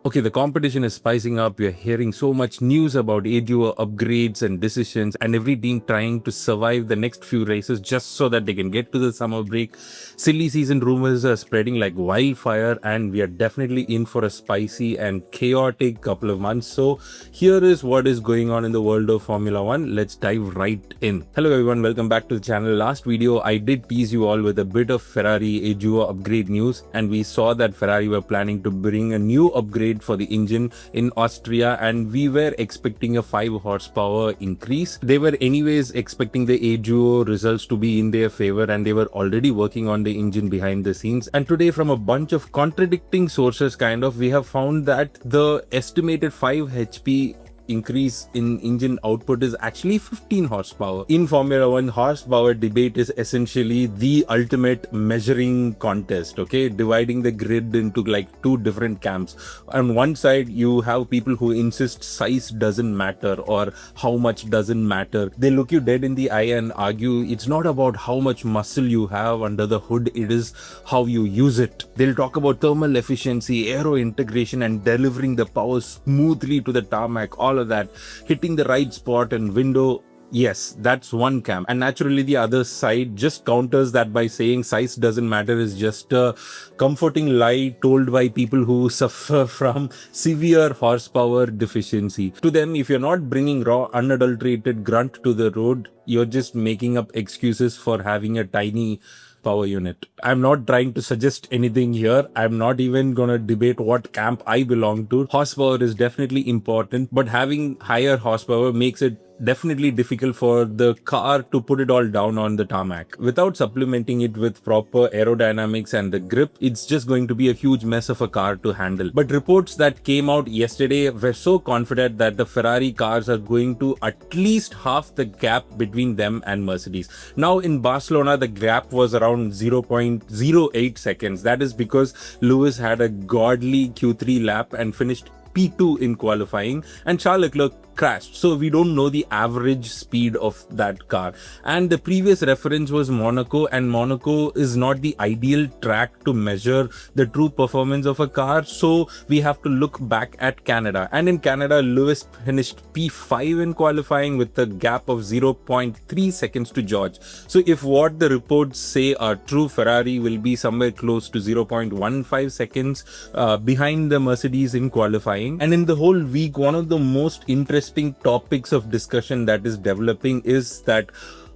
Okay, the competition is spicing up. We are hearing so much news about AGO upgrades and decisions, and every team trying to survive the next few races just so that they can get to the summer break. Silly season rumors are spreading like wildfire, and we are definitely in for a spicy and chaotic couple of months. So, here is what is going on in the world of Formula One. Let's dive right in. Hello, everyone. Welcome back to the channel. Last video, I did tease you all with a bit of Ferrari AGO upgrade news, and we saw that Ferrari were planning to bring a new upgrade for the engine in Austria, and we were expecting a 5 horsepower increase. They were anyways expecting the AGO results to be in their favor, and they were already working on the engine behind the scenes. And today, from a bunch of contradicting sources we have found that the estimated 5 HP increase in engine output is actually 15 horsepower. In Formula One, horsepower debate is essentially the ultimate measuring contest, okay? Dividing the grid into like two different camps. On one side, you have people who insist size doesn't matter or how much doesn't matter. They look you dead in the eye and argue it's not about how much muscle you have under the hood, it is how you use it. They'll talk about thermal efficiency, aero integration, and delivering the power smoothly to the tarmac, all of that, hitting the right spot and window. Yes, that's one camp. And naturally, the other side just counters that by saying size doesn't matter is just a comforting lie told by people who suffer from severe horsepower deficiency. To them, if you're not bringing raw, unadulterated grunt to the road, you're just making up excuses for having a tiny power unit. I'm not trying to suggest anything here. I'm not even gonna debate what camp I belong to. Horsepower is definitely important, but having higher horsepower makes it definitely difficult for the car to put it all down on the tarmac. Without supplementing it with proper aerodynamics and the grip, it's just going to be a huge mess of a car to handle. But reports that came out yesterday were so confident that the Ferrari cars are going to at least half the gap between them and Mercedes. Now in Barcelona, the gap was around 0.08 seconds. That is because Lewis had a godly Q3 lap and finished P2 in qualifying, and Charles Leclerc crashed, so we don't know the average speed of that car. And the previous reference was Monaco, and Monaco is not the ideal track to measure the true performance of a car, so we have to look back at Canada. And in Canada, Lewis finished P5 in qualifying with a gap of 0.3 seconds to George. So if what the reports say are true, Ferrari will be somewhere close to 0.15 seconds behind the Mercedes in qualifying. And in the whole week, one of the most interesting topics of discussion that is developing is that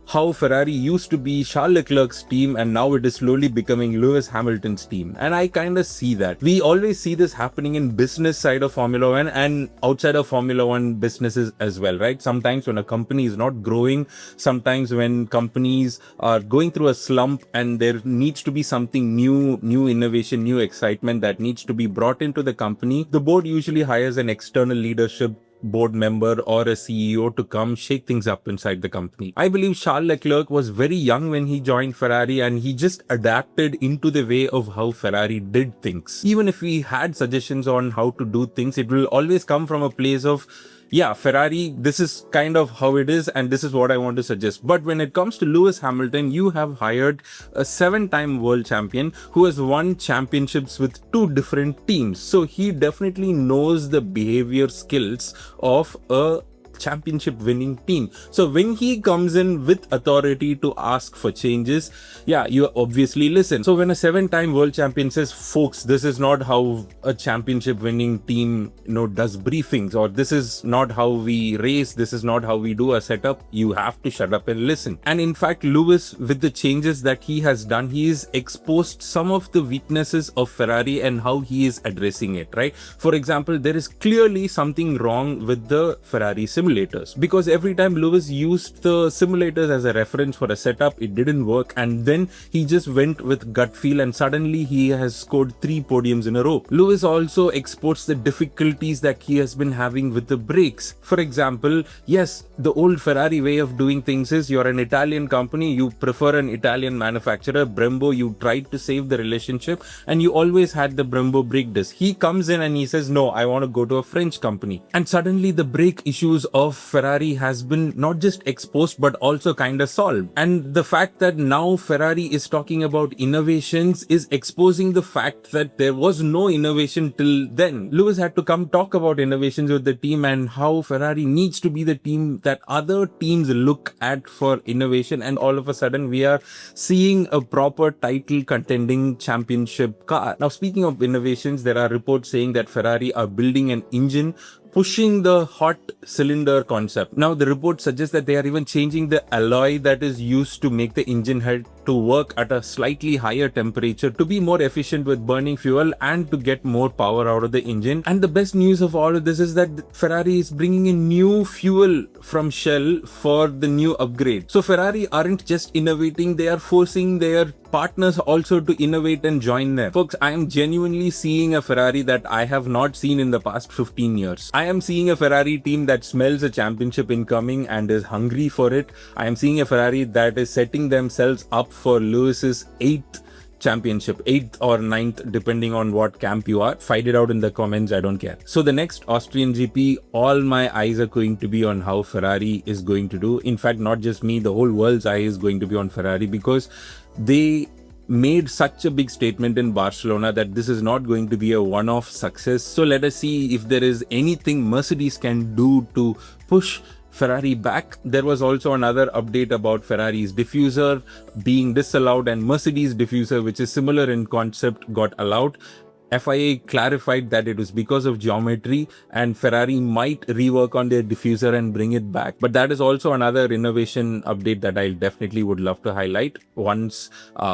how Ferrari used to be Charles Leclerc's team and now it is slowly becoming Lewis Hamilton's team. And I kind of see that. We always see this happening in business side of Formula One and outside of Formula One businesses as well, right? Sometimes when a company is not growing, sometimes when companies are going through a slump and there needs to be something new innovation, new excitement that needs to be brought into the company, the board usually hires an external leadership board member or a CEO to come shake things up inside the company. I believe Charles Leclerc was very young when he joined Ferrari and he just adapted into the way of how Ferrari did things. Even if we had suggestions on how to do things, it will always come from a place of, yeah, Ferrari, this is kind of how it is and this is what I want to suggest. But when it comes to Lewis Hamilton, you have hired a 7-time world champion who has won championships with 2 different teams. So he definitely knows the behavior skills of a championship winning team. So when he comes in with authority to ask for changes, yeah, you obviously listen. So when a 7-time world champion says, folks, this is not how a championship winning team does briefings, or this is not how we race, this is not how we do a setup, you have to shut up and listen. And in fact, Lewis, with the changes that he has done, he has exposed some of the weaknesses of Ferrari and how he is addressing it, right? For example, there is clearly something wrong with the Ferrari simulators, because every time Lewis used the simulators as a reference for a setup, it didn't work, and then he just went with gut feel and suddenly he has scored 3 podiums in a row. Lewis also exports the difficulties that he has been having with the brakes. For example, yes, the old Ferrari way of doing things is you're an Italian company, you prefer an Italian manufacturer. Brembo, you tried to save the relationship and you always had the Brembo brake disc. He comes in and he says, no, I want to go to a French company, and suddenly the brake issues of Ferrari has been not just exposed but also kind of solved. And the fact that now Ferrari is talking about innovations is exposing the fact that there was no innovation till then. Lewis had to come talk about innovations with the team and how Ferrari needs to be the team that other teams look at for innovation, and all of a sudden we are seeing a proper title contending championship car. Now, speaking of innovations, there are reports saying that Ferrari are building an engine pushing the hot cylinder concept. Now, the report suggests that they are even changing the alloy that is used to make the engine head to work at a slightly higher temperature to be more efficient with burning fuel and to get more power out of the engine. And the best news of all of this is that Ferrari is bringing in new fuel from Shell for the new upgrade. So Ferrari aren't just innovating, they are forcing their partners also to innovate and join them. Folks, I am genuinely seeing a Ferrari that I have not seen in the past 15 years. I am seeing a Ferrari team that smells a championship incoming and is hungry for it. I am seeing a Ferrari that is setting themselves up for Lewis's 8th championship, 8th or 9th, depending on what camp you are. Fight it out in the comments, I don't care. So the next Austrian GP, all my eyes are going to be on how Ferrari is going to do. In fact, not just me, the whole world's eye is going to be on Ferrari, because they made such a big statement in Barcelona that this is not going to be a one-off success. So let us see if there is anything Mercedes can do to push Ferrari back. There was also another update about Ferrari's diffuser being disallowed, and Mercedes diffuser, which is similar in concept, got allowed. FIA clarified that it was because of geometry and Ferrari might rework on their diffuser and bring it back. But that is also another innovation update that I definitely would love to highlight. Once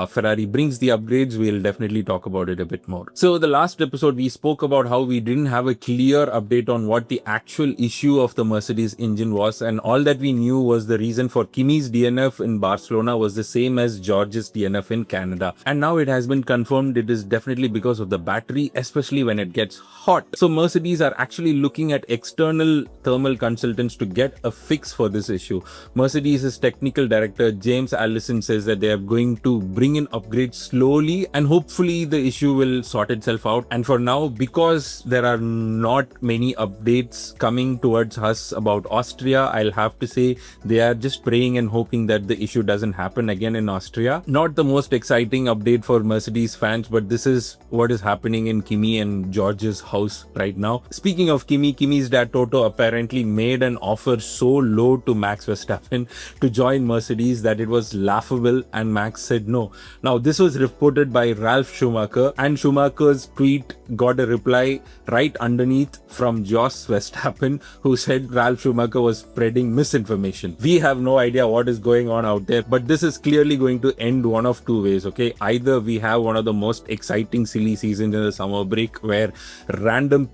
Ferrari brings the upgrades, we'll definitely talk about it a bit more. So the last episode, we spoke about how we didn't have a clear update on what the actual issue of the Mercedes engine was, and all that we knew was the reason for Kimi's DNF in Barcelona was the same as George's DNF in Canada. And now it has been confirmed it is definitely because of the battery, especially when it gets hot. So Mercedes are actually looking at external thermal consultants to get a fix for this issue. Mercedes' technical director James Allison says that they are going to bring in upgrades slowly and hopefully the issue will sort itself out. And for now, because there are not many updates coming towards us about Austria, I'll have to say they are just praying and hoping that the issue doesn't happen again in Austria. Not the most exciting update for Mercedes fans, but this is what is happening in Kimi and George's house right now. Speaking of Kimi, Kimi's dad Toto apparently made an offer so low to Max Verstappen to join Mercedes that it was laughable, and Max said no. Now this was reported by Ralf Schumacher, and Schumacher's tweet got a reply right underneath from Jos Verstappen, who said Ralf Schumacher was spreading misinformation. We have no idea what is going on out there, but this is clearly going to end one of two ways, okay? Either we have one of the most exciting silly seasons in the summer break where random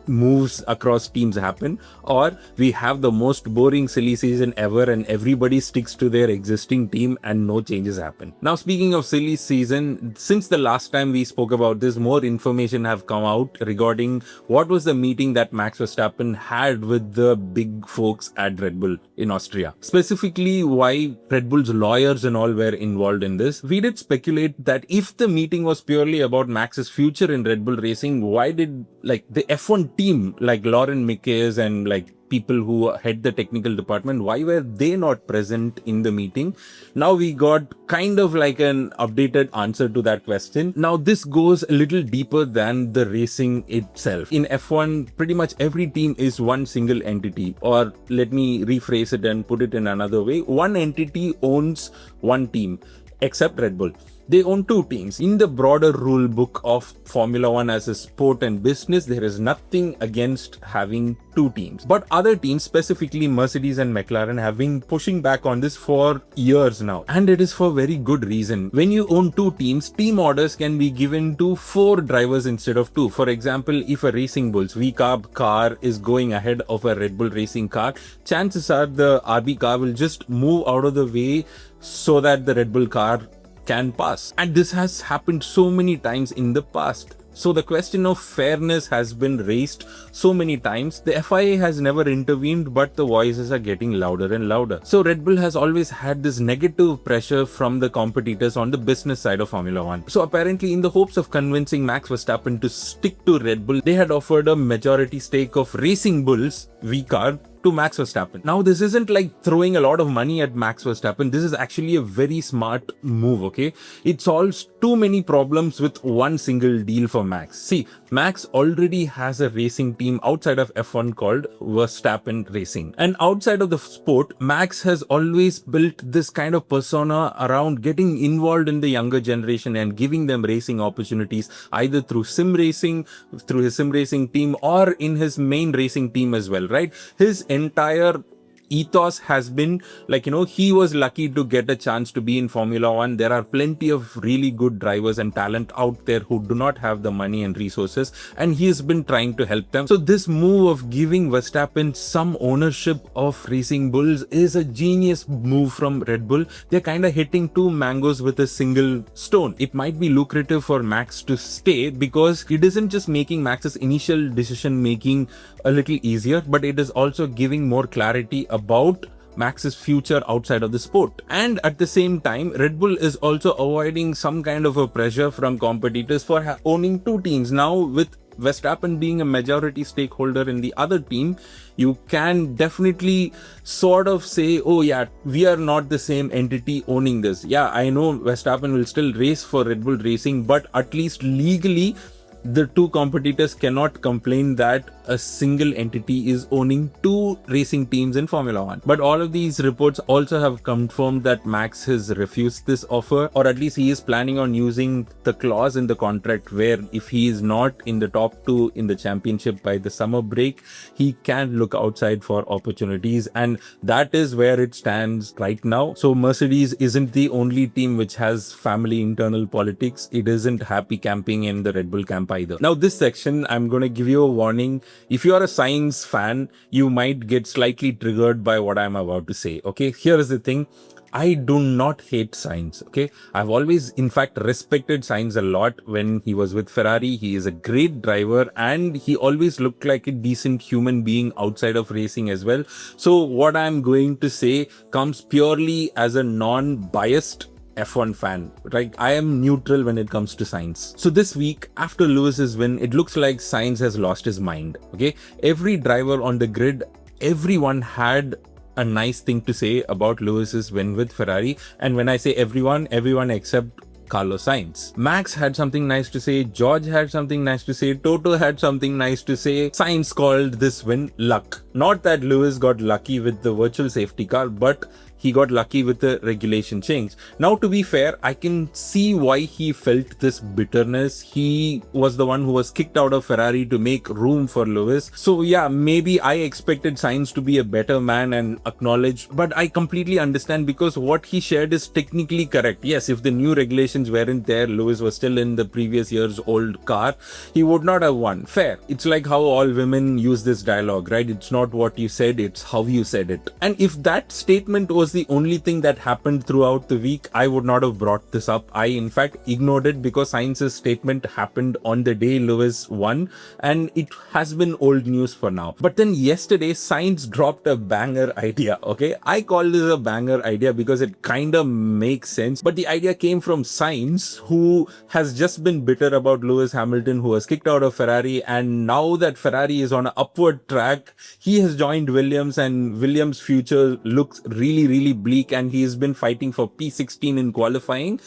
moves across teams happen, or we have the most boring silly season ever and everybody sticks to their existing team and no changes happen. Now, speaking of silly season, since the last time we spoke about this, more information have come out regarding what was the meeting that Max Verstappen had with the big folks at Red Bull in Austria. Specifically, why Red Bull's lawyers and all were involved in this. We did speculate that if the meeting was purely about Max's future in Red Bull racing, why did the F1 team like Lauren Mickes and people who head the technical department, why were they not present in the meeting? Now we got kind of an updated answer to that question. Now this goes a little deeper than the racing itself. In F1, pretty much every team is one single entity, or let me rephrase it and put it in another way. One entity owns one team, except Red Bull. They own two teams. In the broader rule book of Formula One as a sport and business, there is nothing against having two teams. But other teams, specifically Mercedes and McLaren, have been pushing back on this for years now. And it is for very good reason. When you own two teams, team orders can be given to 4 drivers instead of 2. For example, if a Racing Bull's V-Carb car is going ahead of a Red Bull racing car, chances are the RB car will just move out of the way so that the Red Bull car can pass. And this has happened so many times in the past. So the question of fairness has been raised so many times. The FIA has never intervened, but the voices are getting louder and louder. So Red Bull has always had this negative pressure from the competitors on the business side of Formula One. So apparently, in the hopes of convincing Max Verstappen to stick to Red Bull, they had offered a majority stake of Racing Bull's V-Car to to Max Verstappen. Now, this isn't like throwing a lot of money at Max Verstappen. This is actually a very smart move, okay? It solves too many problems with one single deal for Max. See, Max already has a racing team outside of F1 called Verstappen Racing. And outside of the sport, Max has always built this kind of persona around getting involved in the younger generation and giving them racing opportunities, either through sim racing, through his sim racing team, or in his main racing team as well, right? His entire ethos has been like, he was lucky to get a chance to be in Formula One. There are plenty of really good drivers and talent out there who do not have the money and resources, and he has been trying to help them. So this move of giving Verstappen some ownership of Racing Bulls is a genius move from Red Bull. They're kind of hitting two mangoes with a single stone. It might be lucrative for Max to stay because it isn't just making Max's initial decision making a little easier, but it is also giving more clarity about Max's future outside of the sport. And at the same time, Red Bull is also avoiding some kind of a pressure from competitors for owning two teams. Now, with Verstappen being a majority stakeholder in the other team, you can definitely sort of say, oh yeah, we are not the same entity owning this. Yeah, I know Verstappen will still race for Red Bull Racing, but at least legally, the two competitors cannot complain that a single entity is owning two racing teams in Formula One. But all of these reports also have confirmed that Max has refused this offer, or at least he is planning on using the clause in the contract where if he is not in the top two in the championship by the summer break, he can look outside for opportunities, and that is where it stands right now. So Mercedes isn't the only team which has family internal politics. It isn't happy camping in the Red Bull camp either. Now, this section, I'm going to give you a warning. If you are a Sainz fan, you might get slightly triggered by what I'm about to say. Okay, here is the thing. I do not hate Sainz. Okay, I've always, in fact, respected Sainz a lot when he was with Ferrari. He is a great driver and he always looked like a decent human being outside of racing as well. So what I'm going to say comes purely as a non-biased F1 fan, right? I am neutral when it comes to Sainz. So this week, after Lewis's win, it looks like Sainz has lost his mind. Okay, every driver on the grid, everyone had a nice thing to say about Lewis's win with Ferrari. And when I say everyone except Carlos Sainz. Max had something nice to say, George had something nice to say, Toto had something nice to say. Sainz called this win luck. Not that Lewis got lucky with the virtual safety car, but he got lucky with the regulation change. Now, to be fair, I can see why he felt this bitterness. He was the one who was kicked out of Ferrari to make room for Lewis. So yeah, maybe I expected Sainz to be a better man and acknowledge, but I completely understand because what he shared is technically correct. Yes, if the new regulations weren't there, Lewis was still in the previous year's old car, he would not have won. Fair. It's like how all women use this dialogue, right? It's not what you said, it's how you said it. And if that statement was the only thing that happened throughout the week, I would not have brought this up. I in fact ignored it because Sainz's statement happened on the day Lewis won and it has been old news for now. But then yesterday Sainz dropped a banger idea. Okay, I call this a banger idea because it kind of makes sense, but the idea came from Sainz, who has just been bitter about Lewis Hamilton, who was kicked out of Ferrari, and now that Ferrari is on an upward track, he has joined Williams and Williams' future looks really bleak, and he has been fighting for P16 in qualifying.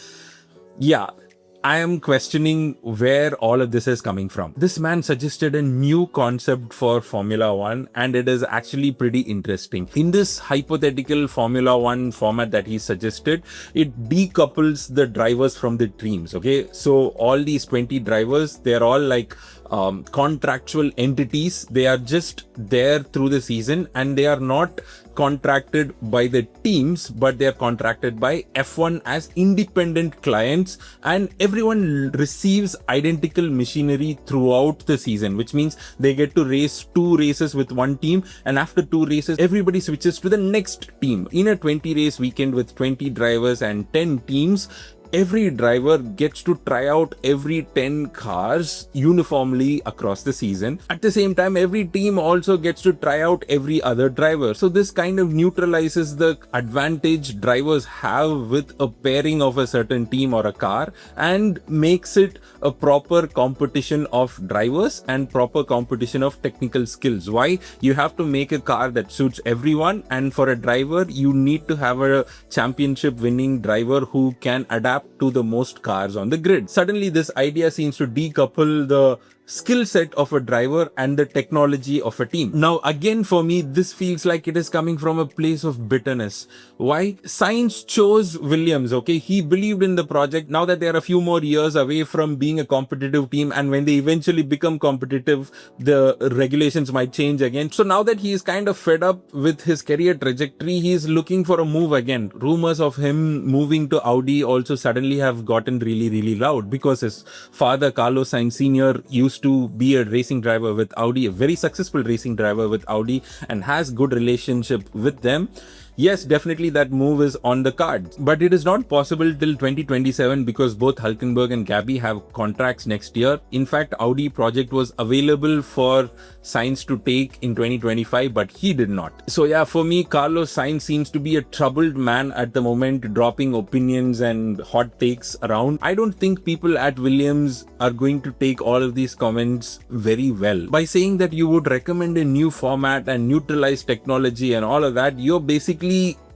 Yeah, I am questioning where all of this is coming from. This man suggested a new concept for Formula One, and it is actually pretty interesting. In this hypothetical Formula One format that he suggested, it decouples the drivers from the teams. Okay, so all these 20 drivers, they're all like contractual entities. They are just there through the season and they are not contracted by the teams, but they are contracted by F1 as independent clients, and everyone receives identical machinery throughout the season, which means they get to race 2 races with one team, and after 2 races everybody switches to the next team. In a 20 race weekend with 20 drivers and 10 teams, every driver gets to try out every 10 cars uniformly across the season. At the same time, every team also gets to try out every other driver. So this kind of neutralizes the advantage drivers have with a pairing of a certain team or a car, and makes it a proper competition of drivers and proper competition of technical skills. Why? You have to make a car that suits everyone, and for a driver you need to have a championship winning driver who can adapt to the most cars on the grid. Suddenly this idea seems to decouple the skill set of a driver and the technology of a team. Now again, for me, this feels like it is coming from a place of bitterness. Why? Sainz chose Williams, okay? He believed in the project. Now that they are a few more years away from being a competitive team, and when they eventually become competitive, the regulations might change again. So now that he is kind of fed up with his career trajectory, he is looking for a move again. Rumors of him moving to Audi also suddenly have gotten really loud, because his father, Carlos Sainz Sr., used to be a racing driver with Audi, a very successful racing driver with Audi, and has good relationship with them. Yes, definitely that move is on the cards, but it is not possible till 2027 because both Hülkenberg and Gabi have contracts next year. In fact, Audi project was available for Sainz to take in 2025, but he did not. So yeah, for me, Carlos Sainz seems to be a troubled man at the moment, dropping opinions and hot takes around. I don't think people at Williams are going to take all of these comments very well. By saying that you would recommend a new format and neutralize technology and all of that, you're basically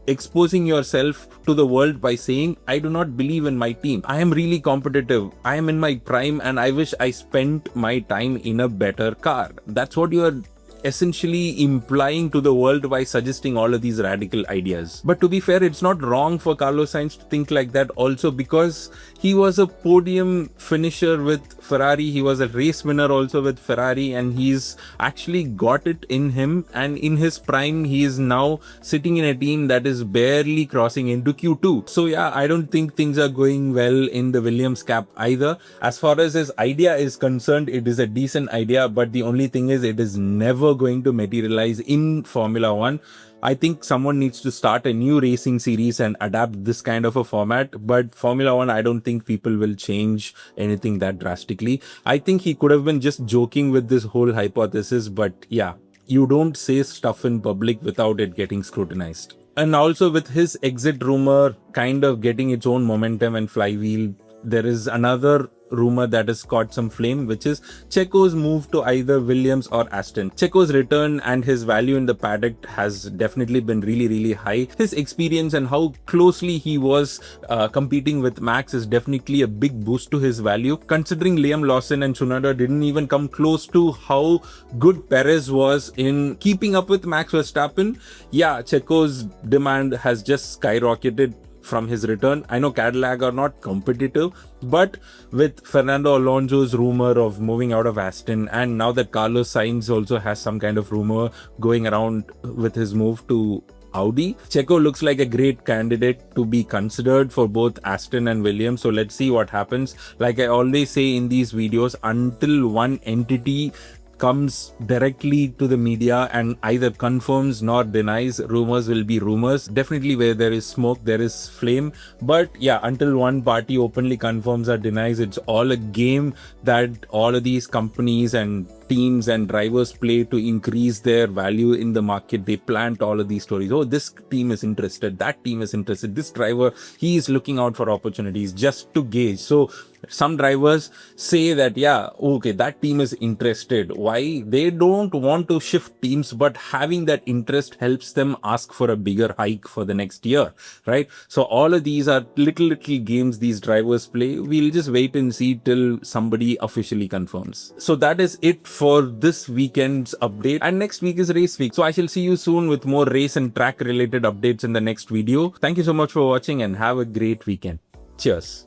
exposing yourself to the world by saying, I do not believe in my team. I am really competitive. I am in my prime and I wish I spent my time in a better car. That's what you are essentially implying to the world by suggesting all of these radical ideas. But to be fair, it's not wrong for Carlos Sainz to think like that also, because he was a podium finisher with Ferrari. He was a race winner also with Ferrari, and he's actually got it in him. And in his prime, he is now sitting in a team that is barely crossing into Q2. So yeah, I don't think things are going well in the Williams cap either. As far as his idea is concerned, it is a decent idea, but the only thing is it is never going to materialize in Formula 1. I think someone needs to start a new racing series and adapt this kind of a format. But Formula 1, I don't think people will change anything that drastically. I think he could have been just joking with this whole hypothesis. But yeah, you don't say stuff in public without it getting scrutinized. And also with his exit rumor kind of getting its own momentum and flywheel, there is another rumor that has caught some flame, which is Checo's move to either Williams or Aston. Checo's return and his value in the paddock has definitely been really high. His experience and how closely he was competing with Max is definitely a big boost to his value. Considering Liam Lawson and Tsunoda didn't even come close to how good Perez was in keeping up with Max Verstappen, yeah, Checo's demand has just skyrocketed from his return. I know Cadillac are not competitive, but with Fernando Alonso's rumor of moving out of Aston, and now that Carlos Sainz also has some kind of rumor going around with his move to Audi, Checo looks like a great candidate to be considered for both Aston and Williams. So let's see what happens. Like I always say in these videos, until one entity comes directly to the media and either confirms nor denies, rumors will be rumors. Definitely where there is smoke, there is flame. But yeah, until one party openly confirms or denies, it's all a game that all of these companies and teams and drivers play to increase their value in the market. They plant all of these stories. Oh, this team is interested, that team is interested, this driver, he is looking out for opportunities, just to gauge. So some drivers say that, yeah, okay, that team is interested. Why? They don't want to shift teams, but having that interest helps them ask for a bigger hike for the next year, right? So all of these are little games these drivers play. We'll just wait and see till somebody officially confirms. So that is it for this weekend's update, and next week is race week. So I shall see you soon with more race and track related updates in the next video. Thank you so much for watching and have a great weekend. Cheers.